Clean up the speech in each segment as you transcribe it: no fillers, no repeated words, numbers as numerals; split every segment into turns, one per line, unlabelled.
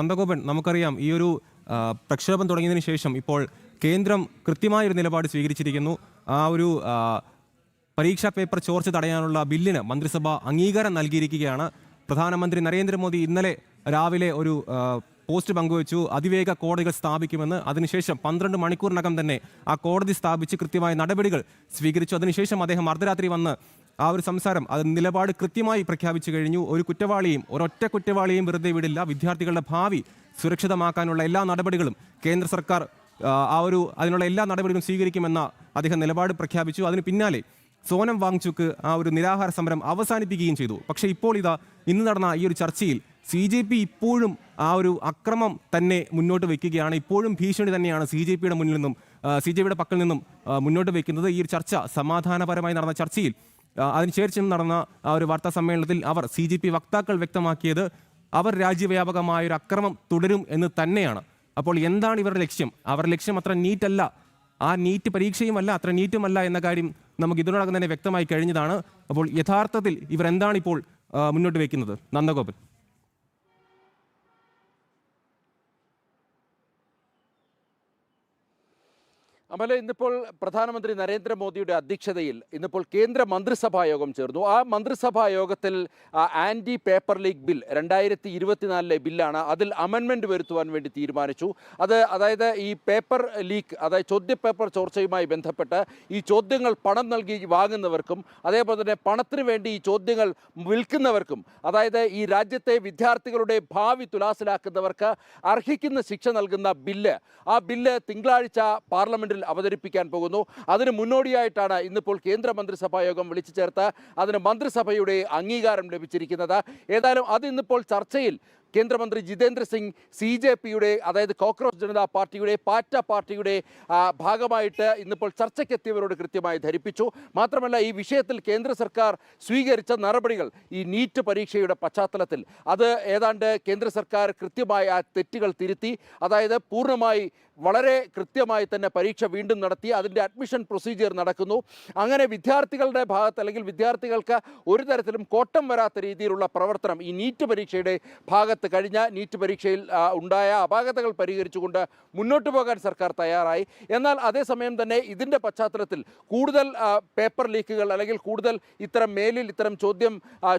നന്ദഗോപൻ, നമുക്കറിയാം ഈ ഒരു പ്രക്ഷോഭം തുടങ്ങിയതിനു ശേഷം ഇപ്പോൾ കേന്ദ്രം കൃത്യമായൊരു നിലപാട് സ്വീകരിച്ചിരിക്കുന്നു. ആ ഒരു പരീക്ഷാ പേപ്പർ ചോർച്ച തടയാനുള്ള ബില്ലിന് മന്ത്രിസഭ അംഗീകാരം നൽകിയിരിക്കുകയാണ്. പ്രധാനമന്ത്രി നരേന്ദ്രമോദി ഇന്നലെ രാവിലെ ഒരു പോസ്റ്റ് പങ്കുവച്ചു, അതിവേഗ കോടതികൾ സ്ഥാപിക്കുമെന്ന്. അതിനുശേഷം 12 മണിക്കൂറിനകം തന്നെ ആ കോടതി സ്ഥാപിച്ച് കൃത്യമായ നടപടികൾ സ്വീകരിച്ചു. അതിനുശേഷം അദ്ദേഹം അർദ്ധരാത്രി വന്ന് ആ ഒരു സംസാരം, അത് നിലപാട് കൃത്യമായി പ്രഖ്യാപിച്ചു കഴിഞ്ഞു. ഒരൊറ്റ കുറ്റവാളിയെയും വെറുതെ വിടില്ല. വിദ്യാർത്ഥികളുടെ ഭാവി സുരക്ഷിതമാക്കാനുള്ള എല്ലാ നടപടികളും കേന്ദ്ര സർക്കാർ അതിനുള്ള എല്ലാ നടപടികളും സ്വീകരിക്കുമെന്ന അദ്ദേഹം നിലപാട് പ്രഖ്യാപിച്ചു. അതിന് പിന്നാലെ സോനം വാങ്ചുക്ക് ആ ഒരു നിരാഹാര സമരം അവസാനിപ്പിക്കുകയും ചെയ്തു. പക്ഷേ ഇപ്പോൾ ഇന്ന് നടന്ന ഈ ഒരു ചർച്ചയിൽ CJP ഇപ്പോഴും ആ ഒരു അക്രമം തന്നെ മുന്നോട്ട് വയ്ക്കുകയാണ്. ഇപ്പോഴും ഭീഷണി തന്നെയാണ് CJPയുടെ പക്കൽ നിന്നും മുന്നോട്ട് വയ്ക്കുന്നത്. ഈ ഒരു ചർച്ച സമാധാനപരമായി നടന്ന ചർച്ചയിൽ അതിനുശേഷം നടന്ന ആ ഒരു വാർത്താ സമ്മേളനത്തിൽ CJP വക്താക്കൾ വ്യക്തമാക്കിയത് അവർ രാജ്യവ്യാപകമായൊരു അക്രമം തുടരും എന്ന് തന്നെയാണ്. അപ്പോൾ എന്താണ് ഇവരുടെ ലക്ഷ്യം? അവരുടെ ലക്ഷ്യം അത്ര നീറ്റല്ല, ആ നീറ്റ് പരീക്ഷയുമല്ല, അത്ര നീറ്റുമല്ല എന്ന കാര്യം നമുക്ക് ഇതിനോടകം തന്നെ വ്യക്തമായി കഴിഞ്ഞതാണ്. അപ്പോൾ യഥാർത്ഥത്തിൽ ഇവർ എന്താണ് ഇപ്പോൾ മുന്നോട്ട് വയ്ക്കുന്നത്? നന്ദഗോപൻ.
അമല, ഇന്നിപ്പോൾ പ്രധാനമന്ത്രി നരേന്ദ്രമോദിയുടെ അധ്യക്ഷതയിൽ ഇന്നിപ്പോൾ കേന്ദ്ര മന്ത്രിസഭാ യോഗം ചേർന്നു. ആ മന്ത്രിസഭാ യോഗത്തിൽ ആൻറ്റി പേപ്പർ ലീക്ക് ബിൽ 2024 ബില്ലാണ്. അതിൽ അമെൻമെൻറ്റ് വരുത്തുവാൻ വേണ്ടി തീരുമാനിച്ചു. അതായത് ഈ പേപ്പർ ലീക്ക്, അതായത് ചോദ്യപേപ്പർ ചോർച്ചയുമായി ബന്ധപ്പെട്ട് ഈ ചോദ്യങ്ങൾ പണം നൽകി വാങ്ങുന്നവർക്കും അതേപോലെ തന്നെ പണത്തിന് വേണ്ടി ഈ ചോദ്യങ്ങൾ വിൽക്കുന്നവർക്കും, അതായത് ഈ രാജ്യത്തെ വിദ്യാർത്ഥികളുടെ ഭാവി തുലാസിലാക്കുന്നവർക്ക് അർഹിക്കുന്ന ശിക്ഷ നൽകുന്ന ബില്ല്, ആ ബില്ല് തിങ്കളാഴ്ച പാർലമെൻറ്റിൽ അവതരിപ്പിക്കാൻ പോകുന്നു. അതിന് മുന്നോടിയായിട്ടാണ് ഇന്നിപ്പോൾ കേന്ദ്ര മന്ത്രിസഭാ യോഗം വിളിച്ചു ചേർത്ത് അതിന് മന്ത്രിസഭയുടെ അംഗീകാരം ലഭിച്ചിരിക്കുന്നത്. ഏതായാലും അത് ഇന്നിപ്പോൾ ചർച്ചയിൽ കേന്ദ്രമന്ത്രി ജിതേന്ദ്ര സിംഗ് CJPയുടെ, അതായത് കോക്രോച്ച് ജനതാ പാർട്ടിയുടെ, പാറ്റ പാർട്ടിയുടെ ഭാഗമായിട്ട് ഇന്നിപ്പോൾ ചർച്ചയ്ക്കെത്തിയവരോട് കൃത്യമായി ധരിപ്പിച്ചു. മാത്രമല്ല, ഈ വിഷയത്തിൽ കേന്ദ്ര സർക്കാർ സ്വീകരിച്ച നടപടികൾ ഈ നീറ്റ് പരീക്ഷയുടെ പശ്ചാത്തലത്തിൽ അത് ഏതാണ്ട് കേന്ദ്ര സർക്കാർ കൃത്യമായി ആ തെറ്റുകൾ തിരുത്തി, അതായത് പൂർണ്ണമായി വളരെ കൃത്യമായി തന്നെ പരീക്ഷ വീണ്ടും നടത്തി അതിൻ്റെ അഡ്മിഷൻ പ്രൊസീജിയർ നടക്കുന്നു. അങ്ങനെ വിദ്യാർത്ഥികളുടെ ഭാഗത്ത് അല്ലെങ്കിൽ വിദ്യാർത്ഥികൾക്ക് ഒരു തരത്തിലും കോട്ടം വരാത്ത രീതിയിലുള്ള പ്രവർത്തനം ഈ നീറ്റ് പരീക്ഷയുടെ ഭാഗത്ത് കഴിഞ്ഞ നീറ്റ് പരീക്ഷയിൽ ഉണ്ടായ അപാകതകൾ പരിഹരിച്ചുകൊണ്ട് മുന്നോട്ട് പോകാൻ സർക്കാർ തയ്യാറായി. എന്നാൽ അതേസമയം തന്നെ ഇതിൻ്റെ പശ്ചാത്തലത്തിൽ കൂടുതൽ പേപ്പർ ലീക്കുകൾ അല്ലെങ്കിൽ കൂടുതൽ ഇത്തരം ചോദ്യം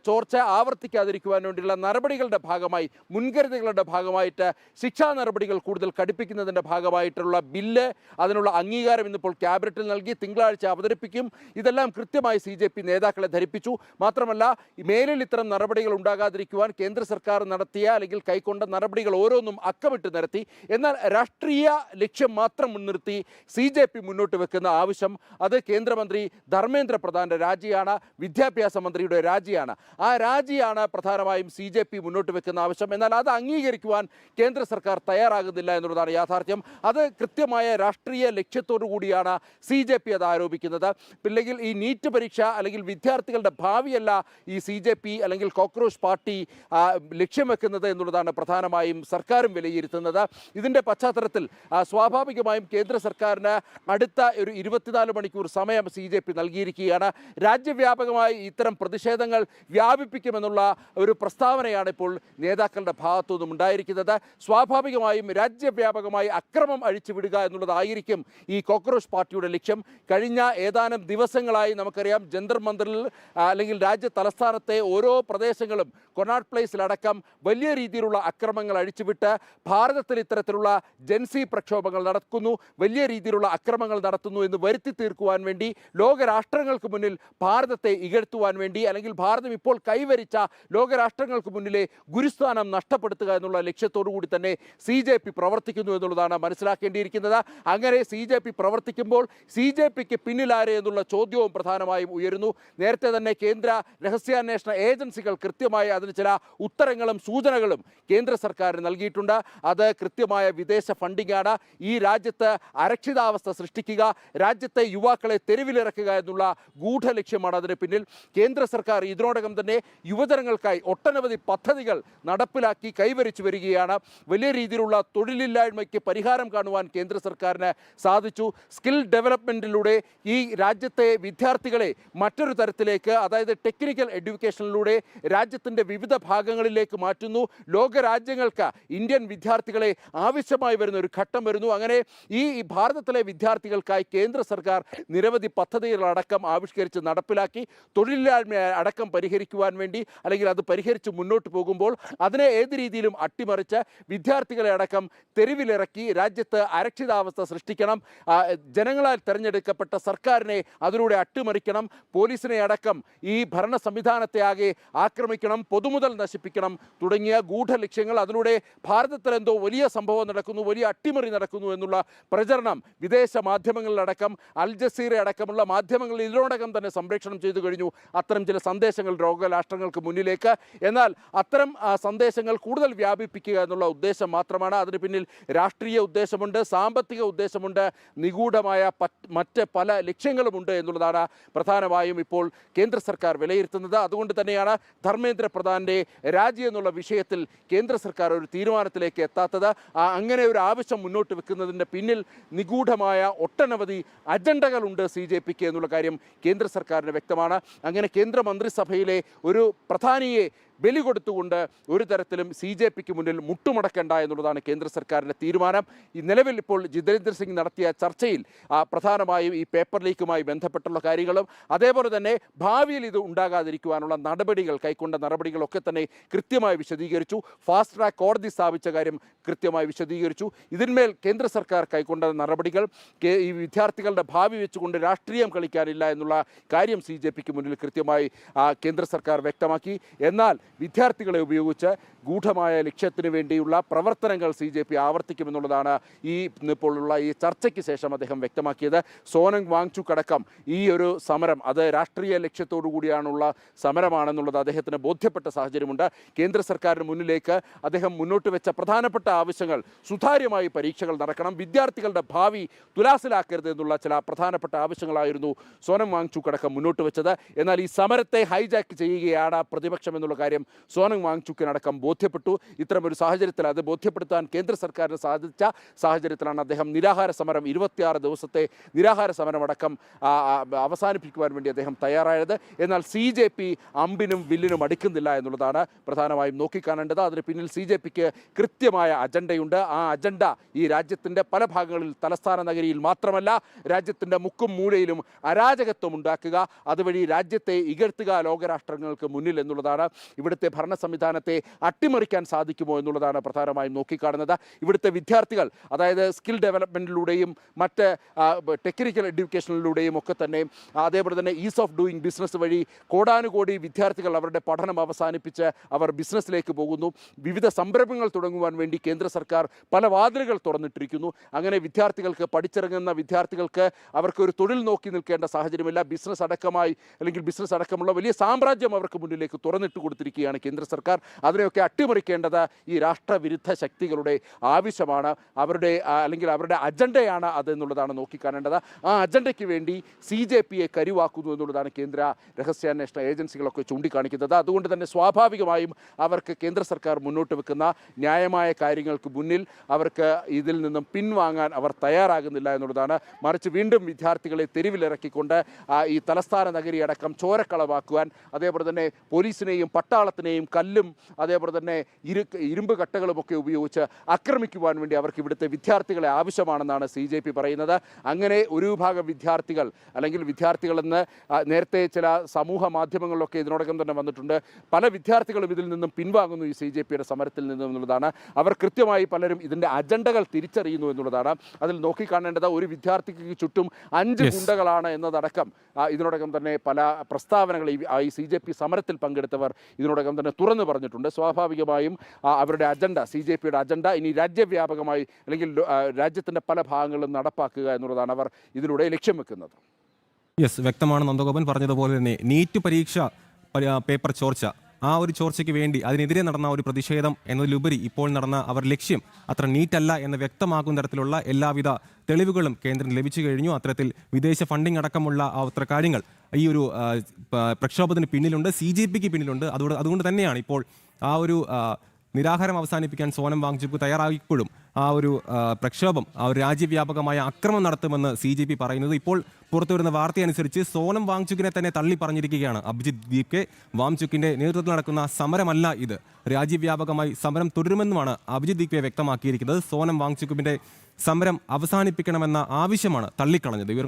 ചോർച്ച ആവർത്തിക്കാതിരിക്കുവാൻ വേണ്ടിയുള്ള നടപടികളുടെ ഭാഗമായി, മുൻകരുതലുകളുടെ ഭാഗമായിട്ട് ശിക്ഷാ നടപടികൾ കൂടുതൽ കടുപ്പിക്കുന്നതിൻ്റെ ഭാഗമായിട്ടുള്ള ബില്ല്, അതിനുള്ള അംഗീകാരം ഇന്നിപ്പോൾ ക്യാബിനറ്റിൽ നൽകി തിങ്കളാഴ്ച അവതരിപ്പിക്കും. ഇതെല്ലാം കൃത്യമായി CJP നേതാക്കളെ ധരിപ്പിച്ചു. മാത്രമല്ല, മേലിൽ ഇത്തരം നടപടികൾ ഉണ്ടാകാതിരിക്കുവാൻ കേന്ദ്ര സർക്കാർ നടത്തിയ അല്ലെങ്കിൽ കൈക്കൊണ്ട നടപടികൾ ഓരോന്നും അക്കമിട്ട് നിരത്തി. എന്നാൽ രാഷ്ട്രീയ ലക്ഷ്യം മാത്രം മുൻനിർത്തി CJP മുന്നോട്ട് വെക്കുന്ന ആവശ്യം, അത് കേന്ദ്രമന്ത്രി ധർമ്മേന്ദ്ര പ്രധാന്റെ രാജിയാണ്, വിദ്യാഭ്യാസ മന്ത്രിയുടെ രാജിയാണ്. ആ രാജിയാണ് പ്രധാനമായും CJP മുന്നോട്ട് വെക്കുന്ന ആവശ്യം. എന്നാൽ അത് അംഗീകരിക്കുവാൻ കേന്ദ്ര സർക്കാർ തയ്യാറാകുന്നില്ല എന്നുള്ളതാണ് യാഥാർത്ഥ്യം. അത് കൃത്യമായ രാഷ്ട്രീയ ലക്ഷ്യത്തോടു കൂടിയാണ് CJP അത് ആരോപിക്കുന്നത്. ഇല്ലെങ്കിൽ ഈ നീറ്റ് പരീക്ഷ അല്ലെങ്കിൽ വിദ്യാർത്ഥികളുടെ ഭാവിയല്ല ഈ CJP അല്ലെങ്കിൽ കോക്രോച്ച് പാർട്ടി ലക്ഷ്യം വെക്കുന്നത് എന്നുള്ളതാണ് പ്രധാനമായും സർക്കാരും വിലയിരുത്തുന്നത്. ഇതിൻ്റെ പശ്ചാത്തലത്തിൽ സ്വാഭാവികമായും കേന്ദ്ര സർക്കാരിന് അടുത്ത ഒരു 24 മണിക്കൂർ സമയം CJP നൽകിയിരിക്കുകയാണ്. രാജ്യവ്യാപകമായി ഇത്തരം പ്രതിഷേധങ്ങൾ വ്യാപിപ്പിക്കുമെന്നുള്ള ഒരു പ്രസ്താവനയാണ് ഇപ്പോൾ നേതാക്കളുടെ ഭാഗത്തു നിന്നും ഉണ്ടായിരിക്കുന്നത്. സ്വാഭാവികമായും രാജ്യവ്യാപകമായി അക്രമം അഴിച്ചുവിടുക എന്നുള്ളതായിരിക്കും ഈ കോക്രോച്ച് പാർട്ടിയുടെ ലക്ഷ്യം. കഴിഞ്ഞ ഏതാനും ദിവസങ്ങളായി നമുക്കറിയാം, ജന്തർ മന്ദിറിൽ അല്ലെങ്കിൽ രാജ്യ തലസ്ഥാനത്തെ ഓരോ പ്രദേശങ്ങളും, കൊണാട്ട് പ്ലേസിലടക്കം വലിയ രീതിയിലുള്ള അക്രമങ്ങൾ അഴിച്ചുവിട്ട് ഭാരതത്തിൽ ഇത്തരത്തിലുള്ള ജൻസി പ്രക്ഷോഭങ്ങൾ നടക്കുന്നു, വലിയ രീതിയിലുള്ള അക്രമങ്ങൾ നടത്തുന്നു എന്ന് വരുത്തി തീർക്കുവാൻ വേണ്ടി, ലോകരാഷ്ട്രങ്ങൾക്ക് മുന്നിൽ ഭാരതത്തെ ഇകഴ്ത്തുവാൻ വേണ്ടി, അല്ലെങ്കിൽ ഭാരതം ഇപ്പോൾ കൈവരിച്ച ലോകരാഷ്ട്രങ്ങൾക്ക് മുന്നിലെ ഗുരുസ്ഥാനം നഷ്ടപ്പെടുത്തുക എന്നുള്ള ലക്ഷ്യത്തോടു കൂടി തന്നെ CJP പ്രവർത്തിക്കുന്നു എന്നുള്ളതാണ് മനസ്സിലാക്കേണ്ടിയിരിക്കുന്നത്. അങ്ങനെ CJP പ്രവർത്തിക്കുമ്പോൾ CJPക്ക് പിന്നിലാരെ എന്നുള്ള ചോദ്യവും പ്രധാനമായും ഉയരുന്നു. നേരത്തെ തന്നെ കേന്ദ്ര രഹസ്യാന്വേഷണ ഏജൻസികൾ കൃത്യമായി അതിന് ചില ഉത്തരങ്ങളും സൂചനകളും കേന്ദ്ര സർക്കാരിന് നൽകിയിട്ടുണ്ട്. അത് കൃത്യമായ വിദേശ ഫണ്ടിങ്ങാണ്. ഈ രാജ്യത്ത് അരക്ഷിതാവസ്ഥ സൃഷ്ടിക്കുക, രാജ്യത്തെ യുവാക്കളെ തെരുവിലിറക്കുക എന്നുള്ള ഗൂഢലക്ഷ്യമാണ് അതിന് പിന്നിൽ. കേന്ദ്ര സർക്കാർ ഇതിനോടകം തന്നെ യുവജനങ്ങൾക്കായി ഒട്ടനവധി പദ്ധതികൾ നടപ്പിലാക്കി കൈവരിച്ചു വരികയാണ്. വലിയ രീതിയിലുള്ള തൊഴിലില്ലായ്മയ്ക്ക് പരിഹാരം കാണുവാൻ കേന്ദ്ര സർക്കാരിന് സാധിച്ചു. സ്കിൽ ഡെവലപ്മെൻറ്റിലൂടെ ഈ രാജ്യത്തെ വിദ്യാർത്ഥികളെ മറ്റൊരു തരത്തിലേക്ക്, അതായത് ടെക്നിക്കൽ എഡ്യൂക്കേഷനിലൂടെ രാജ്യത്തിൻ്റെ വിവിധ ഭാഗങ്ങളിലേക്ക് മാറ്റുന്നു. ലോകരാജ്യങ്ങൾക്ക് ഇന്ത്യൻ വിദ്യാർത്ഥികളെ ആവശ്യമായി വരുന്ന ഒരു ഘട്ടം വരുന്നു. അങ്ങനെ ഈ ഭാരതത്തിലെ വിദ്യാർത്ഥികൾക്കായി കേന്ദ്ര സർക്കാർ നിരവധി പദ്ധതികളടക്കം ആവിഷ്കരിച്ച് നടപ്പിലാക്കി. തൊഴിലില്ലായ്മ അടക്കം പരിഹരിക്കുവാൻ വേണ്ടി, അല്ലെങ്കിൽ അത് പരിഹരിച്ച് മുന്നോട്ട് പോകുമ്പോൾ അതിനെ ഏത് രീതിയിലും അട്ടിമറിച്ച് വിദ്യാർത്ഥികളെ അടക്കം തെരുവിലിറക്കി രാജ്യത്ത് അരക്ഷിതാവസ്ഥ സൃഷ്ടിക്കണം, ജനങ്ങളാൽ തെരഞ്ഞെടുക്കപ്പെട്ട സർക്കാരിനെ അതിലൂടെ അട്ടിമറിക്കണം, പോലീസിനെ അടക്കം ഈ ഭരണ സംവിധാനത്തെ ആകെ ആക്രമിക്കണം, പൊതുമുതൽ നശിപ്പിക്കണം തുടങ്ങിയ ഗൂഢലക്ഷ്യങ്ങൾ, അതിലൂടെ ഭാരതത്തിൽ എന്തോ വലിയ സംഭവം നടക്കുന്നു, വലിയ അട്ടിമറി നടക്കുന്നു എന്നുള്ള പ്രചരണം വിദേശ മാധ്യമങ്ങളിലടക്കം അൽ ജസീറ അടക്കമുള്ള മാധ്യമങ്ങൾ ഇതിനോടകം തന്നെ സംപ്രേഷണം ചെയ്തു കഴിഞ്ഞു. അത്തരം ചില സന്ദേശങ്ങൾ ലോകരാഷ്ട്രങ്ങൾക്ക് മുന്നിലേക്ക്. എന്നാൽ അത്തരം സന്ദേശങ്ങൾ കൂടുതൽ വ്യാപിപ്പിക്കുക എന്നുള്ള ഉദ്ദേശം മാത്രമാണ്. അതിന് പിന്നിൽ രാഷ്ട്രീയ ഉദ്ദേശമുണ്ട്, സാമ്പത്തിക ഉദ്ദേശമുണ്ട്, നിഗൂഢമായ മറ്റ് പല ലക്ഷ്യങ്ങളുമുണ്ട് എന്നുള്ളതാണ് പ്രധാനമായും ഇപ്പോൾ കേന്ദ്ര സർക്കാർ വിലയിരുത്തുന്നത്. അതുകൊണ്ട് തന്നെയാണ് ധർമ്മേന്ദ്ര പ്രധാന്റെ രാജി എന്നുള്ള വിഷയത്തിൽ കേന്ദ്ര സർക്കാർ ഒരു തീരുമാനത്തിലേക്ക് എത്താത്തത്. അങ്ങനെ ഒരു ആവശ്യം മുന്നോട്ട് വെക്കുന്നതിൻ്റെ പിന്നിൽ നിഗൂഢമായ ഒട്ടനവധി അജണ്ടകളുണ്ട് CJPക്ക് എന്നുള്ള കാര്യം കേന്ദ്ര സർക്കാരിന് വ്യക്തമാണ്. അങ്ങനെ കേന്ദ്ര മന്ത്രിസഭയിലെ ഒരു പ്രധാനിയെ ബലി കൊടുത്തുകൊണ്ട് ഒരു തരത്തിലും CJPക്ക് മുന്നിൽ മുട്ടുമടക്കേണ്ട എന്നുള്ളതാണ് കേന്ദ്ര സർക്കാരിൻ്റെ തീരുമാനം. ഈ നിലവിൽ ഇപ്പോൾ ജിതേന്ദ്ര സിംഗ് നടത്തിയ ചർച്ചയിൽ പ്രധാനമായും ഈ പേപ്പർ ലീക്കുമായി ബന്ധപ്പെട്ടുള്ള കാര്യങ്ങളും അതേപോലെ തന്നെ ഭാവിയിൽ ഇത് ഉണ്ടാകാതിരിക്കുവാനുള്ള നടപടികൾ, കൈക്കൊണ്ട നടപടികളൊക്കെ തന്നെ കൃത്യമായി വിശദീകരിച്ചു. ഫാസ്റ്റ് ട്രാക്ക് കോടതി സ്ഥാപിച്ച കാര്യം കൃത്യമായി വിശദീകരിച്ചു. ഇതിന്മേൽ കേന്ദ്ര സർക്കാർ കൈക്കൊണ്ട നടപടികൾ ഈ വിദ്യാർത്ഥികളുടെ ഭാവി വെച്ചുകൊണ്ട് രാഷ്ട്രീയം കളിക്കാനില്ല എന്നുള്ള കാര്യം CJPക്ക് മുന്നിൽ കൃത്യമായി കേന്ദ്ര സർക്കാർ വ്യക്തമാക്കി. എന്നാൽ വിദ്യാർത്ഥികളെ ഉപയോഗിച്ച് ഗൂഢമായ ലക്ഷ്യത്തിന് വേണ്ടിയുള്ള പ്രവർത്തനങ്ങൾ CJP ആവർത്തിക്കുമെന്നുള്ളതാണ് ഇപ്പോഴുള്ള ഈ ചർച്ചയ്ക്ക് ശേഷം അദ്ദേഹം വ്യക്തമാക്കിയത്. സോനം വാങ്ചുക് അടക്കം ഈ ഒരു സമരം അത് രാഷ്ട്രീയ ലക്ഷ്യത്തോടു കൂടിയാണുള്ള സമരമാണെന്നുള്ളത് അദ്ദേഹത്തിന് ബോധ്യപ്പെട്ട സാഹചര്യമുണ്ട്. കേന്ദ്ര സർക്കാരിന് മുന്നിലേക്ക് അദ്ദേഹം മുന്നോട്ട് വെച്ച പ്രധാനപ്പെട്ട ആവശ്യങ്ങൾ സുതാര്യമായി പരീക്ഷകൾ നടക്കണം, വിദ്യാർത്ഥികളുടെ ഭാവി തുലാസിലാക്കരുത് എന്നുള്ള ചില പ്രധാനപ്പെട്ട ആവശ്യങ്ങളായിരുന്നു സോനം വാങ്ചുക് അടക്കം മുന്നോട്ട് വെച്ചത്. എന്നാൽ ഈ സമരത്തെ ഹൈജാക്ക് ചെയ്യുകയാണ് പ്രതിപക്ഷം എന്നുള്ള കാര്യം സോനം വാങ്ചുക്കിനടക്കം ബോധ്യപ്പെട്ടു. ഇത്തരമൊരു സാഹചര്യത്തിൽ അത് ബോധ്യപ്പെടുത്താൻ കേന്ദ്ര സർക്കാരിന് സാധിച്ച സാഹചര്യത്തിലാണ് അദ്ദേഹം നിരാഹാര സമരം 26 ദിവസത്തെ നിരാഹാര സമരമടക്കം അവസാനിപ്പിക്കുവാൻ വേണ്ടി അദ്ദേഹം തയ്യാറായത്. എന്നാൽ CJP അമ്പിനും വില്ലിനും അടുക്കുന്നില്ല എന്നുള്ളതാണ് പ്രധാനമായും നോക്കിക്കാണേണ്ടത്. അതിന് പിന്നിൽ CJPക്ക് കൃത്യമായ അജണ്ടയുണ്ട്. ആ അജണ്ട ഈ രാജ്യത്തിൻ്റെ പല ഭാഗങ്ങളിൽ, തലസ്ഥാന നഗരിയിൽ മാത്രമല്ല രാജ്യത്തിൻ്റെ മുക്കും മൂലയിലും അരാജകത്വം ഉണ്ടാക്കുക, അതുവഴി രാജ്യത്തെ ഇകഴ്ത്തുക ലോകരാഷ്ട്രങ്ങൾക്ക് മുന്നിൽ എന്നുള്ളതാണ്. ഇവിടുത്തെ ഭരണ സംവിധാനത്തെ അട്ടിമറിക്കാൻ സാധിക്കുമോ എന്നുള്ളതാണ് പ്രധാനമായും നോക്കിക്കാണുന്നത്. ഇവിടുത്തെ വിദ്യാർത്ഥികൾ, അതായത് സ്കിൽ ഡെവലപ്മെൻറ്റിലൂടെയും മറ്റ് ടെക്നിക്കൽ എഡ്യൂക്കേഷനിലൂടെയും ഒക്കെ തന്നെ, അതേപോലെ തന്നെ ഈസ് ഓഫ് ഡൂയിങ് ബിസിനസ് വഴി കോടാനുകോടി വിദ്യാർത്ഥികൾ അവരുടെ പഠനം അവസാനിപ്പിച്ച് അവർ ബിസിനസ്സിലേക്ക് പോകുന്നു. വിവിധ സംരംഭങ്ങൾ തുടങ്ങുവാൻ വേണ്ടി കേന്ദ്ര സർക്കാർ പല വാതിലുകൾ തുറന്നിട്ടിരിക്കുന്നു. അങ്ങനെ വിദ്യാർത്ഥികൾക്ക്, പഠിച്ചിറങ്ങുന്ന വിദ്യാർത്ഥികൾക്ക് അവർക്ക് ഒരു തൊഴിൽ നോക്കി നിൽക്കേണ്ട സാഹചര്യമില്ല. ബിസിനസ് അടക്കമായി, അല്ലെങ്കിൽ ബിസിനസ് അടക്കമുള്ള വലിയ സാമ്രാജ്യം അവർക്ക് മുന്നിലേക്ക് തുറന്നിട്ട് കൊടുത്തിരിക്കുകയാണ് കേന്ദ്ര സർക്കാർ. അതിനെയൊക്കെ അട്ടിമറിക്കേണ്ടത് ഈ രാഷ്ട്രവിരുദ്ധ ശക്തികളുടെ ആവശ്യമാണ്, അവരുടെ അജണ്ടയാണ് അതെന്നുള്ളതാണ് നോക്കിക്കാണേണ്ടത്. ആ അജണ്ടയ്ക്ക് വേണ്ടി CJPയെ കരുവാക്കുന്നു എന്നുള്ളതാണ് കേന്ദ്ര രഹസ്യാന്വേഷണ ഏജൻസികളൊക്കെ ചൂണ്ടിക്കാണിക്കുന്നത്. അതുകൊണ്ട് തന്നെ സ്വാഭാവികമായും അവർക്ക് കേന്ദ്ര സർക്കാർ മുന്നോട്ട് വെക്കുന്ന ന്യായമായ കാര്യങ്ങൾക്ക് മുന്നിൽ അവർക്ക് ഇതിൽ നിന്നും പിൻവാങ്ങാൻ അവർ തയ്യാറാകുന്നില്ല എന്നുള്ളതാണ്. മറിച്ച് വീണ്ടും വിദ്യാർത്ഥികളെ തെരുവിലിറക്കിക്കൊണ്ട് ഈ തലസ്ഥാന നഗരി അടക്കം ചോരക്കളവാക്കുവാൻ, അതേപോലെ തന്നെ പോലീസിനെയും പട്ടാളത്തിനെയും കല്ലും അതേപോലെ തന്നെ ഇരുമ്പ് കട്ടകളുമൊക്കെ ഉപയോഗിച്ച് ആക്രമിക്കുവാൻ വേണ്ടി അവർക്ക് ഇവിടുത്തെ വിദ്യാർത്ഥികളെ ആവശ്യമാണെന്നാണ് CJP പറയുന്നത്. അങ്ങനെ ഒരു വിഭാഗം വിദ്യാർത്ഥികൾ, അല്ലെങ്കിൽ വിദ്യാർത്ഥികളെന്ന് നേരത്തെ ചില സമൂഹ മാധ്യമങ്ങളിലൊക്കെ ഇതിനോടകം തന്നെ വന്നിട്ടുണ്ട്, പല വിദ്യാർത്ഥികളും ഇതിൽ നിന്നും പിൻവാങ്ങുന്നു ഈ CJPയുടെ സമരത്തിൽ നിന്നും എന്നുള്ളതാണ്. അവർ കൃത്യമായി പലരും ഇതിൻ്റെ അജണ്ടകൾ തിരിച്ചറിയുന്നു എന്നുള്ളതാണ്. അതിൽ നോക്കിക്കാണേണ്ടത് ഒരു വിദ്യാർത്ഥിക്ക് ചുറ്റും 5 ഗുണ്ടകളാണ് എന്നതടക്കം ഇതിനോടകം തന്നെ പല പ്രസ്താവനകൾ ഈ CJP സമരത്തിൽ പങ്കെടുത്തവർ ഇതിനോടകം തന്നെ തുറന്നു പറഞ്ഞിട്ടുണ്ട്. സ്വാഭാവികമായും അവരുടെ അജണ്ട, CJPയുടെ അജണ്ട ഇനി രാജ്യവ്യാപകമായി, അല്ലെങ്കിൽ രാജ്യത്തിൻ്റെ പല ഭാഗങ്ങളിലും നടപ്പാക്കുക എന്നുള്ളതാണ് അവർ ഇതിലൂടെ ലക്ഷ്യം വെക്കുന്നത്.
യെസ്, വ്യക്തമാണ്. നന്ദഗോപൻ പറഞ്ഞതുപോലെ തന്നെ നീറ്റ് പരീക്ഷ പേപ്പർ ചോർച്ച, ആ ഒരു ചോർച്ചയ്ക്ക് വേണ്ടി അതിനെതിരെ നടന്ന ഒരു പ്രതിഷേധം എന്നതിലുപരി ഇപ്പോൾ നടന്ന അവർ ലക്ഷ്യം അത്ര നീറ്റല്ല എന്ന് വ്യക്തമാക്കുന്ന തരത്തിലുള്ള എല്ലാവിധ തെളിവുകളും കേന്ദ്രം ലഭിച്ചു കഴിഞ്ഞു. അത്തരത്തിൽ വിദേശ ഫണ്ടിംഗ് അടക്കമുള്ള അത്ര കാര്യങ്ങൾ ഈ ഒരു പ്രക്ഷോഭത്തിന് പിന്നിലുണ്ട്, CJPക്ക് പിന്നിലുണ്ട്. അതുകൊണ്ട് തന്നെയാണ് ഇപ്പോൾ ആ ഒരു നിരാഹാരം അവസാനിപ്പിക്കാൻ സോനം വാങ്ചുക് തയ്യാറായപ്പോഴും ആ ഒരു പ്രക്ഷോഭം ആ ഒരു രാജ്യവ്യാപകമായ അക്രമം നടത്തുമെന്ന് CJP പറയുന്നത്. ഇപ്പോൾ പുറത്തുവരുന്ന വാർത്തയനുസരിച്ച് സോനം വാങ്ചുക്കിനെ തന്നെ തള്ളി പറഞ്ഞിരിക്കുകയാണ് അഭിജിത്ത് ദീപ്കെ. വാങ്ചുക്കിന്റെ നേതൃത്വത്തിൽ നടക്കുന്ന സമരമല്ല ഇത്, രാജ്യവ്യാപകമായി സമരം തുടരുമെന്നുമാണ് അഭിജിത്ത് ദീപ്കെ വ്യക്തമാക്കിയിരിക്കുന്നത്. സോനം വാങ്ചുക്കിന്റെ സമരം അവസാനിപ്പിക്കണമെന്ന ആവശ്യമാണ് തള്ളിക്കളഞ്ഞത്.